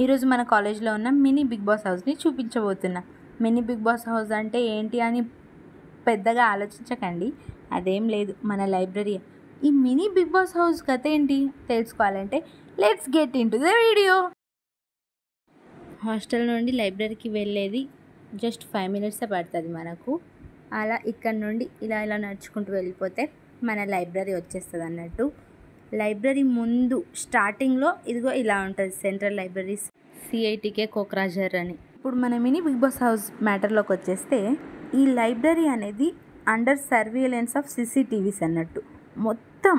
ఈరోజు మన కాలేజ్లో ఉన్న మినీ బిగ్ బాస్ హౌస్ని చూపించబోతున్నా. మినీ బిగ్ బాస్ హౌస్ అంటే ఏంటి అని పెద్దగా ఆలోచించకండి, అదేం లేదు, మన లైబ్రరీ. ఈ మినీ బిగ్ బాస్ హౌస్ కథ ఏంటి తెలుసుకోవాలంటే let's get in to the video. Hostel నుండి లైబ్రరీకి వెళ్ళేది జస్ట్ 5 minutes పడుతుంది మనకు. అలా ఇక్కడ నుండి ఇలా నడుచుకుంటూ వెళ్ళిపోతే మన లైబ్రరీ వచ్చేస్తుంది అన్నట్టు. లైబ్రరీ ముందు స్టార్టింగ్లో ఇదిగో ఇలా ఉంటుంది, సెంట్రల్ లైబ్రరీస్ CITK కోక్రాఝర్ అని. ఇప్పుడు మన మినీ బిగ్ బాస్ హౌస్ మ్యాటర్లోకి వచ్చేస్తే, ఈ లైబ్రరీ అనేది అండర్ సర్వేలెన్స్ ఆఫ్ CCTVs అన్నట్టు. మొత్తం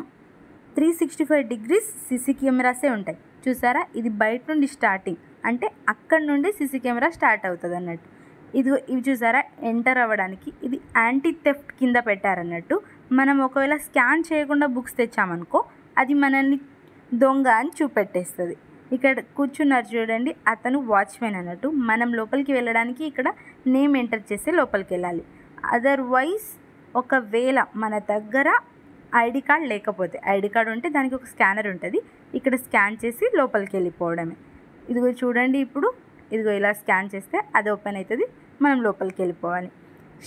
365 degrees CC కెమెరాసే ఉంటాయి. చూసారా, ఇది బయట నుండి స్టార్టింగ్, అంటే అక్కడ నుండి CC కెమెరా స్టార్ట్ అవుతుంది అన్నట్టు. ఇవి చూసారా, ఎంటర్ అవ్వడానికి ఇది యాంటీ థెఫ్ట్ కింద పెట్టారన్నట్టు. మనం ఒకవేళ స్కాన్ చేయకుండా బుక్స్ తెచ్చామనుకో, అది మనల్ని దొంగ అని చూపెట్టేస్తుంది. ఇక్కడ కూర్చున్నారు చూడండి, అతను వాచ్మెన్ అన్నట్టు. మనం లోపలికి వెళ్ళడానికి ఇక్కడ నేమ్ ఎంటర్ చేసి లోపలికి వెళ్ళాలి. అదర్వైజ్ ఒకవేళ మన దగ్గర ID కార్డ్ లేకపోతే, ID కార్డ్ ఉంటే దానికి ఒక స్కానర్ ఉంటుంది, ఇక్కడ స్కాన్ చేసి లోపలికి వెళ్ళిపోవడమే. ఇదిగో చూడండి, ఇప్పుడు ఇదిగో ఇలా స్కాన్ చేస్తే అది ఓపెన్ అవుతుంది, మనం లోపలికి వెళ్ళిపోవాలి.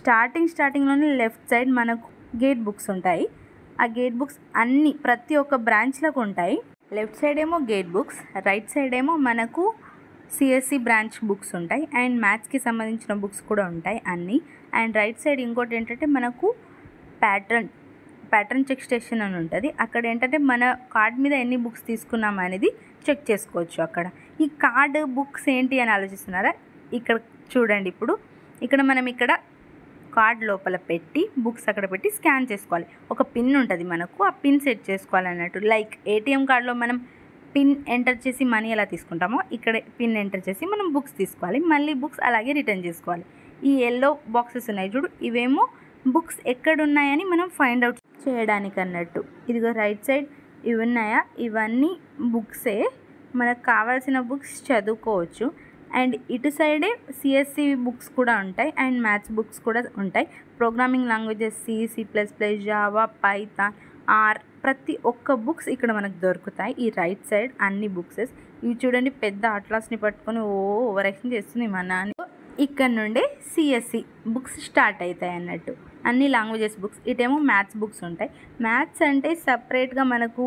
స్టార్టింగ్లోనే లెఫ్ట్ సైడ్ మనకు గేట్ బుక్స్ ఉంటాయి. ఆ గేట్ బుక్స్ అన్నీ ప్రతి ఒక్క బ్రాంచ్లకు ఉంటాయి. లెఫ్ట్ సైడ్ ఏమో గేట్ బుక్స్, రైట్ సైడ్ ఏమో మనకు CSE బ్రాంచ్ బుక్స్ ఉంటాయి, అండ్ మ్యాథ్స్కి సంబంధించిన బుక్స్ కూడా ఉంటాయి అన్నీ. అండ్ రైట్ సైడ్ ఇంకోటి ఏంటంటే మనకు ప్యాటర్న్ చెక్ స్టేషన్ అని ఉంటుంది. అక్కడ ఏంటంటే మన కార్డ్ మీద ఎన్ని బుక్స్ తీసుకున్నాం అనేది చెక్ చేసుకోవచ్చు అక్కడ. ఈ కార్డ్ బుక్స్ ఏంటి అని ఆలోచిస్తున్నారా? ఇక్కడ చూడండి, ఇప్పుడు మనం కార్డ్ లోపల పెట్టి బుక్స్ అక్కడ పెట్టి స్కాన్ చేసుకోవాలి. ఒక పిన్ ఉంటుంది మనకు, ఆ పిన్ సెట్ చేసుకోవాలన్నట్టు. లైక్ ATM కార్డులో మనం పిన్ ఎంటర్ చేసి మనీ ఎలా తీసుకుంటామో, ఇక్కడ పిన్ ఎంటర్ చేసి మనం బుక్స్ తీసుకోవాలి, మళ్ళీ బుక్స్ అలాగే రిటర్న్ చేసుకోవాలి. ఈ ఎల్లో బాక్సెస్ ఉన్నాయి చూడు, ఇవేమో బుక్స్ ఎక్కడున్నాయని మనం ఫైండ్ అవుట్ చేయడానికి అన్నట్టు. ఇదిగో రైట్ సైడ్ ఇవి ఉన్నాయా, ఇవన్నీ బుక్సే, మనకు కావాల్సిన బుక్స్ చదువుకోవచ్చు. అండ్ ఇటు సైడే CSE బుక్స్ కూడా ఉంటాయి, అండ్ మ్యాథ్స్ బుక్స్ కూడా ఉంటాయి. Programming languages C++, Java, Python, R, ప్రతి ఒక్క బుక్స్ ఇక్కడ మనకు దొరుకుతాయి. ఈ రైట్ సైడ్ అన్ని బుక్సెస్. ఇవి చూడండి, పెద్ద అట్లాస్ని పట్టుకొని ఓవర్ యాక్షన్ చేస్తుంది మా నాన్న. ఇక్కడ నుండే CSE బుక్స్ స్టార్ట్ అవుతాయి అన్నట్టు, అన్ని లాంగ్వేజెస్ బుక్స్. ఇటేమో మ్యాథ్స్ బుక్స్ ఉంటాయి. మ్యాథ్స్ అంటే సపరేట్గా మనకు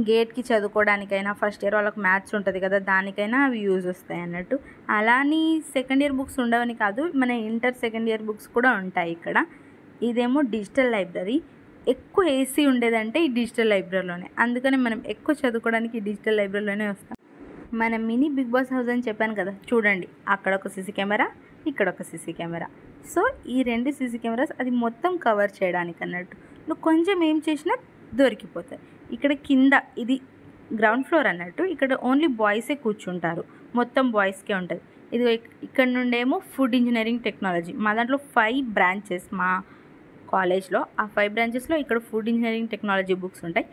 గేట్కి చదువుకోవడానికైనా, ఫస్ట్ ఇయర్ వాళ్ళకి మ్యాథ్స్ ఉంటుంది కదా, దానికైనా అవి యూజ్ వస్తాయి అన్నట్టు. అలాని సెకండ్ ఇయర్ బుక్స్ ఉండవని కాదు, మన ఇంటర్ సెకండ్ ఇయర్ బుక్స్ కూడా ఉంటాయి ఇక్కడ. ఇదేమో డిజిటల్ లైబ్రరీ. ఎక్కువ AC ఉండేదంటే ఈ డిజిటల్ లైబ్రరీలోనే, అందుకని మనం ఎక్కువ చదువుకోవడానికి ఈ డిజిటల్ లైబ్రరీలోనే వస్తాం. మన మినీ బిగ్ బాస్ హౌస్ అని చెప్పాను కదా, చూడండి, అక్కడ ఒక CC కెమెరా, ఇక్కడ ఒక CC కెమెరా. సో ఈ 2 CC కెమెరాస్ అది మొత్తం కవర్ చేయడానికి అన్నట్టు. నువ్వు కొంచెం ఏం చేసినా దొరికిపోతాయి. ఇక్కడ కింద ఇది గ్రౌండ్ ఫ్లోర్ అన్నట్టు, ఇక్కడ ఓన్లీ బాయ్సే కూర్చుంటారు, మొత్తం బాయ్స్కే ఉంటుంది. ఇది ఇక్కడ నుండేమో ఫుడ్ ఇంజనీరింగ్ టెక్నాలజీ. మా దాంట్లో 5 బ్రాంచెస్ మా కాలేజ్లో. ఆ 5 బ్రాంచెస్లో ఇక్కడ ఫుడ్ ఇంజనీరింగ్ టెక్నాలజీ బుక్స్ ఉంటాయి.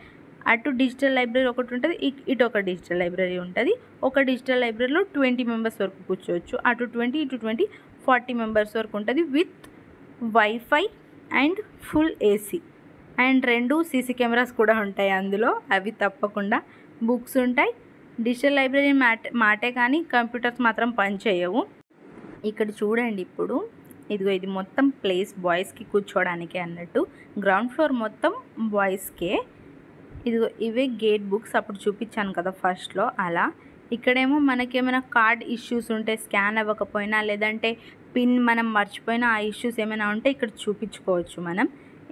అటు డిజిటల్ లైబ్రరీ ఒకటి ఉంటుంది, ఇటు ఒక డిజిటల్ లైబ్రరీ ఉంటుంది. ఒక డిజిటల్ లైబ్రరీలో 20 members వరకు కూర్చోవచ్చు. అటు 20, ఇటు 20, 40 members వరకు ఉంటుంది, with wifi and full AC. And 2 CC cameras కూడా ఉంటాయి అందులో, అవి తప్పకుండా. బుక్స్ ఉంటాయి. డిజిటల్ లైబ్రరీ మాటే కానీ కంప్యూటర్స్ మాత్రం పనిచేయవు. ఇక్కడ చూడండి, ఇప్పుడు ఇదిగో ఇది మొత్తం ప్లేస్ బాయ్స్కి కూర్చోవడానికే అన్నట్టు. గ్రౌండ్ ఫ్లోర్ మొత్తం బాయ్స్కే. ఇదిగో ఇవే గేట్ బుక్స్, అప్పుడు చూపించాను కదా ఫస్ట్లో, అలా. ఇక్కడేమో మనకేమైనా కార్డ్ ఇష్యూస్ ఉంటే, స్కాన్ అవ్వకపోయినా, లేదంటే పిన్ మనం మర్చిపోయినా, ఆ ఇష్యూస్ ఏమైనా ఉంటే ఇక్కడ చూపించుకోవచ్చు మనం.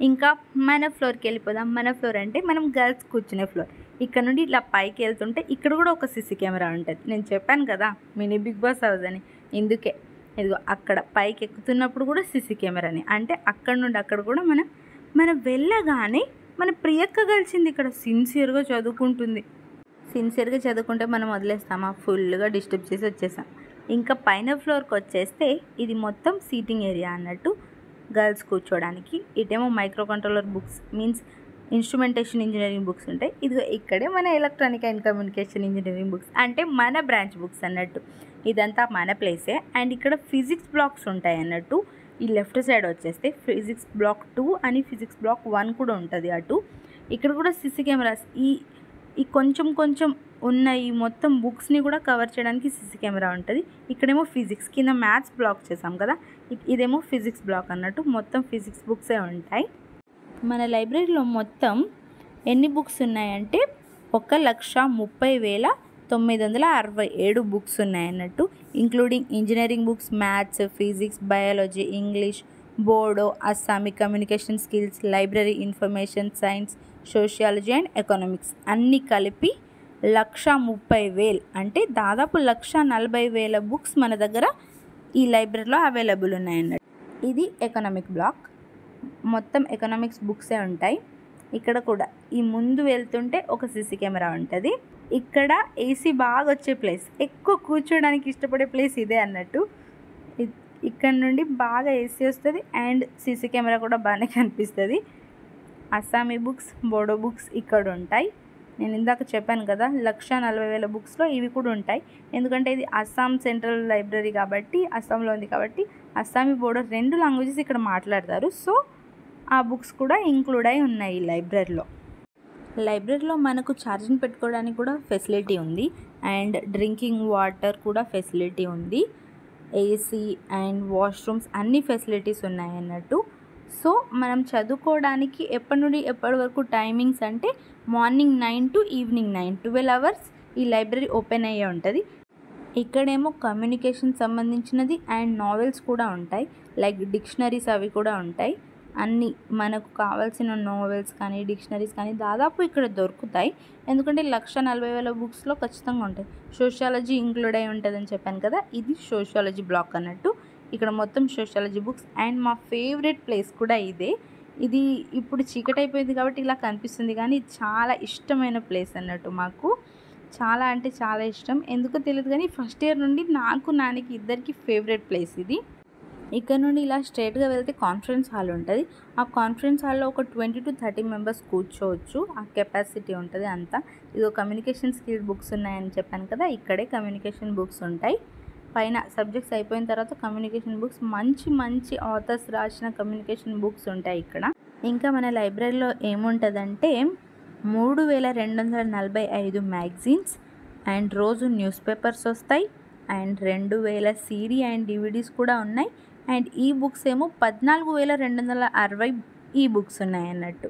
ఇంకా మన ఫ్లోర్కి వెళ్ళిపోదాం. మన ఫ్లోర్ అంటే మనం గర్ల్స్ కూర్చునే ఫ్లోర్. ఇక్కడ నుండి ఇలా పైకి వెళ్తుంటే ఇక్కడ కూడా ఒక CC కెమెరా ఉంటుంది. నేను చెప్పాను కదా మినీ బిగ్ బాస్ హౌస్ అని, ఇందుకే. ఇదిగో అక్కడ పైకి ఎక్కుతున్నప్పుడు కూడా CC కెమెరాని, అంటే అక్కడ నుండి అక్కడ కూడా మనం వెళ్ళగానే మన ప్రియక్క కలిసింది ఇక్కడ. సిన్సియర్గా చదువుకుంటుంది. సిన్సియర్గా చదువుకుంటే మనం వదిలేస్తామా? ఫుల్గా డిస్టర్బ్ చేసి వచ్చేసాం. ఇంకా పైన ఫ్లోర్కి వచ్చేస్తే ఇది మొత్తం సీటింగ్ ఏరియా అన్నట్టు, గర్ల్స్ కూర్చోడానికి. ఇటేమో micro controller books, means instrumentation engineering books ఉంటాయి. ఇదిగో ఇక్కడే మన electronic and communication engineering books, అంటే మన బ్రాంచ్ బుక్స్ అన్నట్టు. ఇదంతా మన ప్లేసే. అండ్ ఇక్కడ ఫిజిక్స్ బ్లాక్స్ ఉంటాయి అన్నట్టు. ఈ లెఫ్ట్ సైడ్ వచ్చేస్తే ఫిజిక్స్ బ్లాక్ 2 అని ఫిజిక్స్ బ్లాక్ 1 కూడా ఉంటుంది అటు. ఇక్కడ కూడా CC కెమెరాస్. ఈ కొంచెం ఉన్న ఈ మొత్తం బుక్స్ని కూడా కవర్ చేయడానికి సీసీ కెమెరా ఉంటుంది. ఇక్కడేమో ఫిజిక్స్, కింద మ్యాథ్స్ బ్లాక్ చేసాం కదా, ఇదేమో ఫిజిక్స్ బ్లాక్ అన్నట్టు. మొత్తం ఫిజిక్స్ బుక్సే ఉంటాయి. మన లైబ్రరీలో మొత్తం ఎన్ని బుక్స్ ఉన్నాయంటే 1,30,967 బుక్స్ ఉన్నాయన్నట్టు, including engineering books, maths, physics, biology, English, Bodo, Assamese, communication skills, library information science, sociology and economics అన్నీ కలిపి 1,30,000 అంటే దాదాపు 1,40,000 బుక్స్ మన దగ్గర ఈ లైబ్రరీలో అవైలబుల్ ఉన్నాయన్నట్టు. ఇది ఎకనామిక్ బ్లాక్, మొత్తం ఎకనామిక్స్ బుక్సే ఉంటాయి. ఇక్కడ కూడా ఈ ముందు వెళ్తుంటే ఒక సీసీ కెమెరా ఉంటుంది. ఇక్కడ ఏసీ బాగా వచ్చే ప్లేస్, ఎక్కువ కూర్చోడానికి ఇష్టపడే ప్లేస్ ఇదే అన్నట్టు. ఇక్కడ నుండి బాగా ఏసీ వస్తుంది అండ్ సీసీ కెమెరా కూడా బాగానే కనిపిస్తుంది. అస్సామీ బుక్స్, బోడో బుక్స్ ఇక్కడ ఉంటాయి. నేను ఇందాక చెప్పాను కదా 1,40,000 బుక్స్లో ఇవి కూడా ఉంటాయి. ఎందుకంటే ఇది అస్సాం సెంట్రల్ లైబ్రరీ కాబట్టి, అస్సాంలో ఉంది కాబట్టి అస్సామీ, బోడో 2 లాంగ్వేజెస్ ఇక్కడ మాట్లాడతారు. సో ఆ బుక్స్ కూడా ఇంక్లూడ్ అయి ఉన్నాయి ఈ లైబ్రరీలో. లైబ్రరీలో మనకు ఛార్జింగ్ పెట్టుకోవడానికి కూడా ఫెసిలిటీ ఉంది అండ్ డ్రింకింగ్ వాటర్ కూడా ఫెసిలిటీ ఉంది. ఏసీ అండ్ వాష్రూమ్స్ అన్ని ఫెసిలిటీస్ ఉన్నాయి అన్నట్టు. సో మనం చదువుకోవడానికి ఎప్పటి నుండి ఎప్పటి వరకు టైమింగ్స్ అంటే మార్నింగ్ 9 to ఈవినింగ్ 9, 12 hours ఈ లైబ్రరీ ఓపెన్ అయ్యే ఉంటుంది. ఇక్కడేమో కమ్యూనికేషన్ సంబంధించినది అండ్ నావెల్స్ కూడా ఉంటాయి, లైక్ డిక్షనరీస్ అవి కూడా ఉంటాయి. అన్నీ మనకు కావాల్సిన నావెల్స్ కానీ డిక్షనరీస్ కానీ దాదాపు ఇక్కడ దొరుకుతాయి. ఎందుకంటే 1,40,000 బుక్స్లో ఖచ్చితంగా ఉంటాయి. సోషియాలజీ ఇంక్లూడ్ అయి ఉంటుందని చెప్పాను కదా, ఇది సోషియాలజీ బ్లాక్ అన్నట్టు. ఇక్కడ మొత్తం సోషియాలజీ బుక్స్ అండ్ మా ఫేవరెట్ ప్లేస్ కూడా ఇదే. ఇది ఇప్పుడు చీకటి అయిపోయింది కాబట్టి ఇలా కనిపిస్తుంది, కానీ చాలా ఇష్టమైన ప్లేస్ అన్నట్టు. మాకు చాలా అంటే చాలా ఇష్టం, ఎందుకో తెలియదు కానీ ఫస్ట్ ఇయర్ నుండి నాకు నానికి ఇద్దరికి ఫేవరెట్ ప్లేస్ ఇది. ఇక్కడ నుండి ఇలా స్ట్రైట్గా వెళ్తే కాన్ఫరెన్స్ హాల్ ఉంటుంది. ఆ కాన్ఫరెన్స్ హాల్లో ఒక 20 to 30 మెంబర్స్ కూర్చోవచ్చు, ఆ కెపాసిటీ ఉంటుంది అంతా. ఇదో కమ్యూనికేషన్ స్కిల్ బుక్స్ ఉన్నాయని చెప్పాను కదా, ఇక్కడే కమ్యూనికేషన్ బుక్స్ ఉంటాయి. పైన సబ్జెక్ట్స్ అయిపోయిన తర్వాత కమ్యూనికేషన్ బుక్స్, మంచి మంచి ఆథర్స్ రాసిన కమ్యూనికేషన్ బుక్స్ ఉంటాయి ఇక్కడ. ఇంకా మన లైబ్రరీలో ఏముంటుందంటే 3,245 మ్యాగజైన్స్ అండ్ రోజు న్యూస్ పేపర్స్ వస్తాయి అండ్ 2,000 CD అండ్ DVDs కూడా ఉన్నాయి. అండ్ ఈ బుక్స్ ఏమో 14,260 ఈ బుక్స్ ఉన్నాయి అన్నట్టు.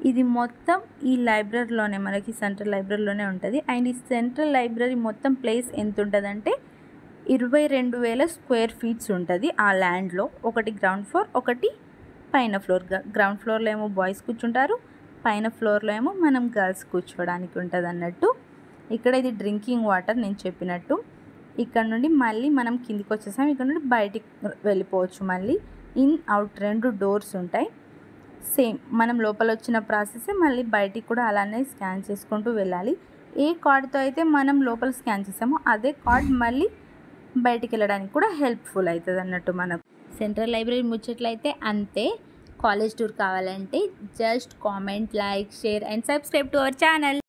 ఇది మొత్తం ఈ లైబ్రరీలోనే, మనకి సెంట్రల్ లైబ్రరీలోనే ఉంటుంది. అండ్ ఈ సెంట్రల్ లైబ్రరీ మొత్తం ప్లేస్ ఎంత ఉంటుందంటే 22,000 square feet ఉంటుంది ఆ ల్యాండ్లో. ఒకటి గ్రౌండ్ ఫ్లోర్, ఒకటి పైన ఫ్లోర్. గ్రౌండ్ ఫ్లోర్లో ఏమో బాయ్స్ కూర్చుంటారు, పైన ఫ్లోర్లో ఏమో మనం గర్ల్స్ కూర్చోవడానికి ఉంటుంది అన్నట్టు. ఇక్కడ ఇది డ్రింకింగ్ వాటర్ నేను చెప్పినట్టు. ఇక్కడ నుండి మళ్ళీ మనం కిందికి వచ్చేసాం, ఇక్కడ నుండి బయటికి వెళ్ళిపోవచ్చు. మళ్ళీ ఇన్ అవుట్ 2 doors ఉంటాయి. సేమ్ మనం లోపల వచ్చిన ప్రాసెస్ మళ్ళీ బయటికి కూడా అలానే స్కాన్ చేసుకుంటూ వెళ్ళాలి. ఏ కార్డ్తో అయితే మనం లోపల స్కాన్ చేసామో అదే కార్డ్ మళ్ళీ బయటికి వెళ్ళడానికి కూడా హెల్ప్ఫుల్ అవుతుంది అన్నట్టు. మనకు సెంట్రల్ లైబ్రరీ ముచ్చట్లయితే అంతే. కాలేజ్ టూర్ కావాలంటే just comment, like, share and subscribe to our channel.